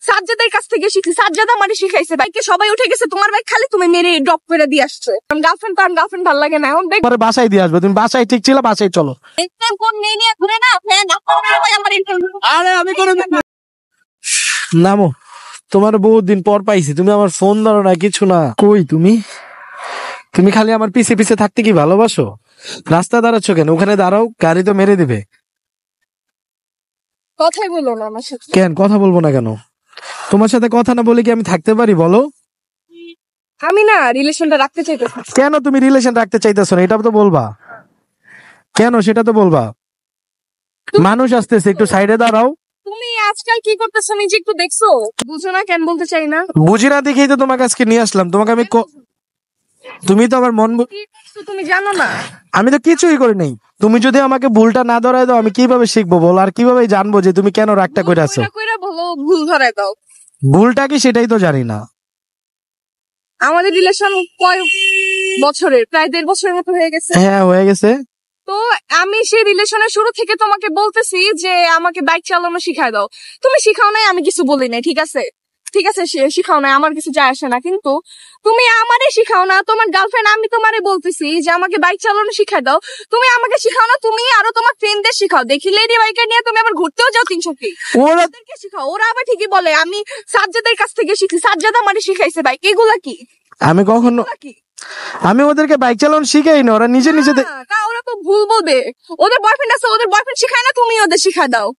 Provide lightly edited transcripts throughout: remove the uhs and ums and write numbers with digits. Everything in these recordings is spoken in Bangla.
সাজ্জাদের কাছ থেকে শিখছি, সাজ্জাদ আমারে শিখাইছে। বাইকে সবাই উঠে গেছে, তোমার বাইক খালি তুমি মেরে ড্রপ করে দিয়ে আসছো। গার্লফ্রেন্ড তো গার্লফ্রেন্ড ভালো লাগে না। এখন দেখ পরে বাসায় দিয়ে আসবে, তুমি বাসায় ঠিক ছিল, বাসায় চলো। কোন মেয়ে নিয়ে ঘুরে না ফ্যান আমার ইন্টারভিউ। আরে আমি কোনো নামো, তোমার বহুত দিন পর পাইছি, তুমি আমার ফোন ধরো না, কিছু না। কই তুমি? তুমি খালি আমার পিছে পিছে থাকতে কি ভালোবাসো? রাস্তা দাঁড়াচ্ছ কেন? ওখানে দাঁড়াও, গাড়ি তো মেরে দিবে। কথাই বলো না আমার সাথে। কেন কথা বলবো না কেন? তোমার সাথে কথা না বলে কি আমি থাকতে পারি বলো? আমি না রিলেশনটা রাখতে চাইতেছি। কেন তুমি রিলেশন রাখতে চাইতেছো না? এটা তো বলবা কেন, সেটা তো বলবা। মানুষ আসতেছে, একটু সাইডে দাঁড়াও। তুমি আজকাল কি করতেছো নিজে একটু দেখছো? বুঝো না কেন বলতে চাই না? বুঝি না দেখেই তো তোমাকে আজকে নিয়ে আসলাম। তোমাকে আমি তুমি তো আমার মন কি করছো তুমি জানো না? আমি তো কিছুই করি নাই। তুমি যদি আমাকে ভুলটা না ধরায় দাও, আমি কিভাবে শিখবো বল? আর কিভাবে জানবো যে তুমি কেন রাগটা করে আছো? কইরা বলো ভুল ধরায় দাও। ভুলটা কি সেটাই তো জানি না। আমাদের রিলেশন কয় বছরের? প্রায় 1.5 বছরের মতো হয়ে গেছে। হ্যাঁ হয়ে গেছে। তো আমি সেই রিলেশনের শুরু থেকে তোমাকে বলতেছি যে আমাকে বাইক চালানো শিখায় দাও। তুমি শিখাও নাই, আমি কিছু বলি নাই, ঠিক আছে? ঠিক আছে, শিখাও নাই, আমার কিছু যায় আসে না। কিন্তু তুমি আমারে শিখাও না, তোমার গার্লফ্রেন্ড আমি তোমারে বলতেছি যে আমাকে বাইক চালানো শিখায় দাও, তুমি আমাকে শিখাও না। তুমি আরো তোমার ফ্রেন্ডদের শিখাও। দেখি লেডি বাইকার নিয়ে তুমি আবার ঘুরতেও যাও 300 কি। ওদেরকে শিখাও, ওরা আবার ঠিকই বলে আমি সাজ্জাদের কাছ থেকে শিখছি, সাজ্জাদ আমারে শিখাইছে বাইক। এগুলা কি? আমি কখনো কি আমি ওদেরকে বাইক চালানো শিখাই না, ওরা নিজে নিজে ওরা তো ভুল বলবে। ওদের বয়ফ্রেন্ড আছে, ওদের বয়ফ্রেন্ড শিখায় না, তুমি ওদের শিখায় দাও।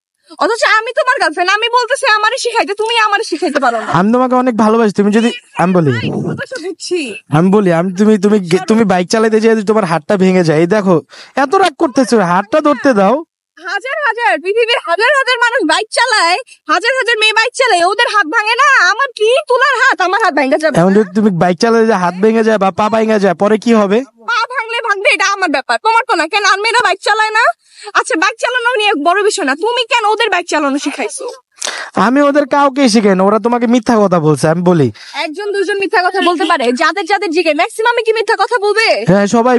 অথচ আমি তোমার গার্লফ্রেন্ড, আমি বলতেছি আমারে শিখাইতে, তুমি আমারে শিখাইতে পারো না। আমি তোমাকে অনেক ভালোবাসি। তুমি যদি আমি বলি বুঝছি আমি তুমি তুমি তুমি বাইক চালাইতে যেয়ে তোমার হাতটা ভেঙে যায়, এই দেখো এত রাগ করতেছো, হাতটা ধরতে দাও। হাজার হাজার পৃথিবীর হাজার হাজার মানুষ বাইক চালায়, হাজার হাজার মেয়ে বাইক চালায়, ওদের হাত ভাঙে না। আমার কি তোলার হাত? আমার হাত ভেঙে যাবে। এখন যদি তুমি বাইক চালাতে যে হাত ভেঙে যায় বা পা ভেঙে যায়, পরে কি হবে? পা ভাঙলে ভাঙবে, এটা আমার ব্যাপার, তোমার তো না। কেন আর মেয়েরা বাইক চালায় না? আচ্ছা বাইক চালানো নিয়ে বড় বিষয় না, তুমি কেন ওদের বাইক চালানো শিখাইছো? আমি ওদের কাউকে শিখাই না, ওরা তোমাকে মিথ্যা কথা বলছে। আমি বলি একজন দুজন মিথ্যা কথা বলতে পারে, যাদের যাদের জিগে ম্যাক্সিমাম কি মিথ্যা কথা বলবে? হ্যাঁ সবাই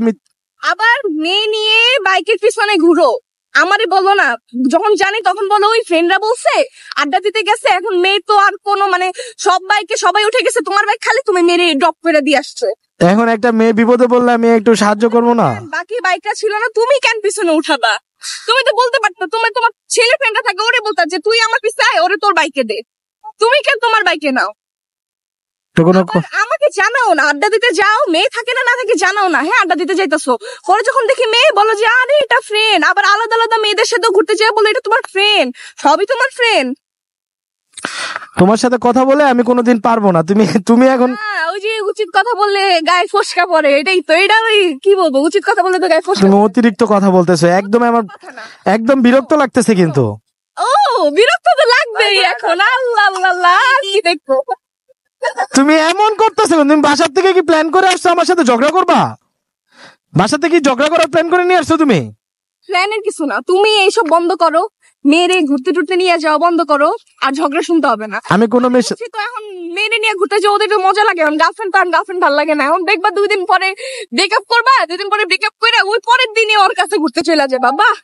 আবার মেয়ে নিয়ে বাইকের পিছনে ঘুরো, আমারে বলো না। যখন জানি তখন বলো ওই ফ্রেন্ডরা বলছে, আড্ডা দিতে গেছে। এখন মেয়ে তো আর কোনো মানে সব বাইকে সবাই উঠে গেছে, তোমার বাইক খালি তুমি মেরে ড্রপ করে দিয়ে আসছে। এখন একটা মেয়ে বিপদে বললে আমি একটু সাহায্য করবো না? বাকি বাইকটা ছিল না, তুমি কেন পিছনে উঠাবা? তুমি তো বলতে পারতো, তোমার ছেলে ফ্রেন্ডরা থাকে, ওরে বলতা যে তুই আমার পিছনে আয়, ওরে তোর বাইকে দে। তুমি কেন তোমার বাইকে নাও? আমাকে জানাও না। আড্ডা দিতে যাও, মেয়ে থাকে না থাকে জানাও না। হ্যাঁ আড্ডা দিতে যাইতেছো, পরে যখন দেখি মেয়ে বলো যে আরে এটা ফ্রেন্ড। আবার আলাদা আলাদা মেয়েদের সাথে ঘুরতে যাও, বলো এটা তোমার ফ্রেন্ড। সবই তোমার ফ্রেন্ড। তোমার সাথে কথা বলে আমি কোনোদিন পারবো না। তুমি এখন ওই যে উচিত কথা বললে গায়ে ফসকা পড়ে, এটাই তো। এটা ওই কি বলবো, উচিত কথা বললে তো গায়ে ফসকা। তুমি অতিরিক্ত কথা বলতেছো, একদম আমার একদম বিরক্ত লাগতেছে। কিন্তু ও বিরক্ত তো লাগবেই এখন। আল্লাহ আল্লাহ কি দেখবো। তুমি এমন করতেছো, তুমি বাসার থেকে কি প্ল্যান করে আসছো আমার সাথে ঝগড়া করবা? বাসা থেকে ঝগড়া করার প্ল্যান করে নিয়ে আসছো তুমি? প্ল্যানের কিছু না, তুমি এইসব বন্ধ করো। মেয়েরে ঘুরতে টুরতে নিয়ে যাওয়া বন্ধ করো, আর ঝগড়া শুনতে হবে না। আমি কোনো মেয়ে তো এখন মেয়েরে নিয়ে ঘুরতে যাও, ওদের তো মজা লাগে। এখন গার্লফ্রেন্ড ভালো লাগে না। এখন দেখবা 2 দিন পরে ব্রেকআপ করবা, 2 দিন পরে ব্রেকআপ করে ওই পরের দিনে ওর কাছে ঘুরতে চলে যাবা। বাহ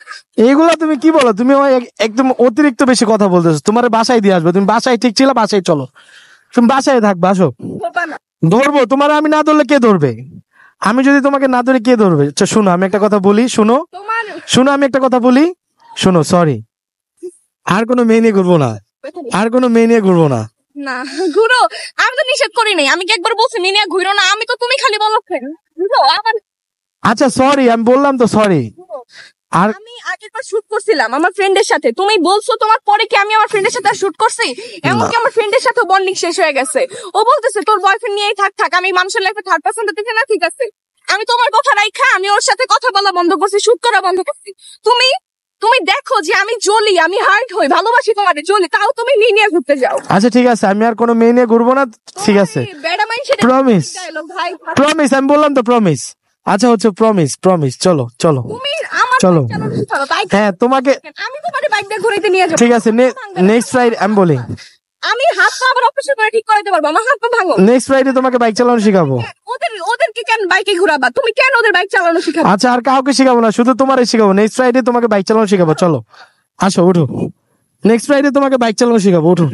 এইগুলা তুমি কি বলো? তুমি একদম অতিরিক্ত বেশি কথা বলতেছো। তোমার বাসায় দিয়ে আসবে, তুমি বাসায় ঠিক ছিল, বাসায় চলো। তুমি বাসায় থাকবা, আসো। ধরবো তোমার, আমি না ধরলে কে ধরবে? আমি যদি তোমাকে না ধরে কে ধরবে? আচ্ছা শুনো, আমি একটা কথা বলি, শোনো আমি একটা কথা বলি, শোনো। সরি, আর কোনো মেয়ে নিয়ে ঘুরবো না, আর কোনো মেয়ে নিয়ে ঘুরবো না। না ঘুরো, আমি তো নিষেধ করি নাই। আমি কি একবার বলছি মেয়ে নিয়ে ঘুরো না? আমি তো, তুমি খালি বলো আচ্ছা সরি, আমি বললাম তো সরি। আর আমি আগেরবার শুট করছিলাম আমার ফ্রেন্ডের সাথে, তুমি বলছো তোমার পরে কি আমি আমার ফ্রেন্ডের সাথে শুট করছি? এমনকি আমার ফ্রেন্ডের সাথে বন্ডিং শেষ হয়ে গেছে। ও বলতেছে তোর বয়ফ্রেন্ড নিয়েই থাক। আমি মানুষের লাইফে থার্ড পার্সন দিতে না, ঠিক আছে। আমি তোমার কথা রাইখা আমি ওর সাথে কথা বলা বন্ধ করছি, শুট করা বন্ধ করছি। তুমি দেখো যে আমি জ্বলি, আমি হার্ট হই, ভালোবাসি তোমারে, জ্বলি, তাও তুমি মেয়ে নিয়ে ঘুরতে যাও। আচ্ছা ঠিক আছে, আমি আর কোনো মেয়ে নিয়ে ঘুরবো না, ঠিক আছে? প্রমিস, প্রমিস, আমি বললাম তো প্রমিস। আচ্ছা হচ্ছে প্রমিস। চলো চলো চলো। হ্যাঁ তোমাকে আমি তোমারে বাইক দিয়ে ঘুরাইতে নিয়ে যাবো, ঠিক আছে। নেক্সট ফ্রাইডে আমি বলি, আমি হাত পা আবার অপারেশন করে ঠিক করাইতে পারবো, আমার হাত পা ভাঙো। নেক্সট ফ্রাইডে তোমাকে বাইক চালানো শিখাবো। ওদেরকে কেন বাইকে ঘুরাবা? তুমি কেন ওদের বাইক চালানো শিখাবো? আচ্ছা আর কাউকে শিখাবো না, শুধু তোমারই শিখাবো। নেক্সট ফ্রাইডে তোমাকে বাইক চালানো শিখাবো, চলো আসো, উঠো। নেক্সট ফ্রাইডে তোমাকে বাইক চালানো শিখাবো, উঠো।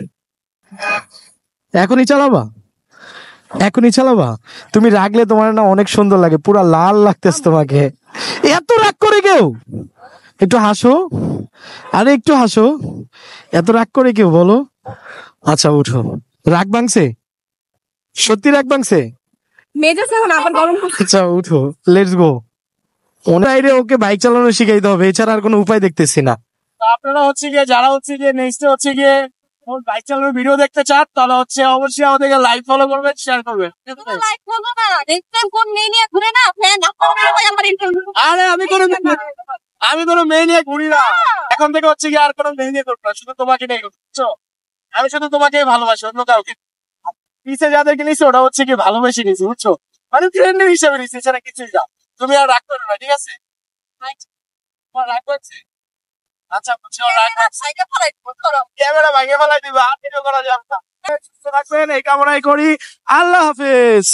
এখনই চালাবা? এখনই চালাবা? তুমি রাগলে তোমার না অনেক সুন্দর লাগে, পুরা লাল লাগতেছে তোমাকে। এত রাগ করে কেউ? একটু হাসো, আরে একটু হাসো। এত রাগ করে কেউ বলো? আচ্ছা উঠো। রাগ ভাঙছে? সত্যি রাগ ভাঙছে? মেজাজ এখন আবার গরম করছে। আচ্ছা উঠো, লেটস গো। বাইরে ওকে বাইক চালানো শিখাইতে হবে, এছাড়া আর কোনো উপায় দেখতেছি না। আপনারা হচ্ছে গিয়ে যারা হচ্ছে গিয়ে নেক্সট হচ্ছে গিয়ে ওর বাইক চালানোর ভিডিও দেখতে চান তাহলে হচ্ছে অবশ্যই আমাদেরকে লাইক ফলো করবেন, শেয়ার করবেন। লাইক করবো না, দেখতে কোন মেয়ে নিয়ে ঘুরে না ফ্যান আমার ইন্টারভিউ। আরে আমি কোনো মেয়ে নিয়ে ঘুরি না, এখন থেকে হচ্ছে গিয়ে আর কোনো মেয়ে নিয়ে করবো না, শুধু তোমাকে নিয়ে করবো, বুঝছো? আমি শুধু তোমাকেই ভালোবাসি, অন্য কাউকে পিছে যাদেরকে নিছি ওটা হচ্ছে কি ভালোবেসে নিছি, বুঝছো? মানে ফ্রেন্ডের হিসেবে নিছি, এছাড়া কিছুই না। তুমি আর রাগ করো না, ঠিক আছে? তোমার রাগ করছে? আচ্ছা বুঝছো, রাগ করছে। ক্যামেরা ভাঙে ফেলাই দিবা, আর ভিডিও করা যাবে না। সুস্থ থাকবেন এই কামনাই করি। আল্লাহ হাফেজ।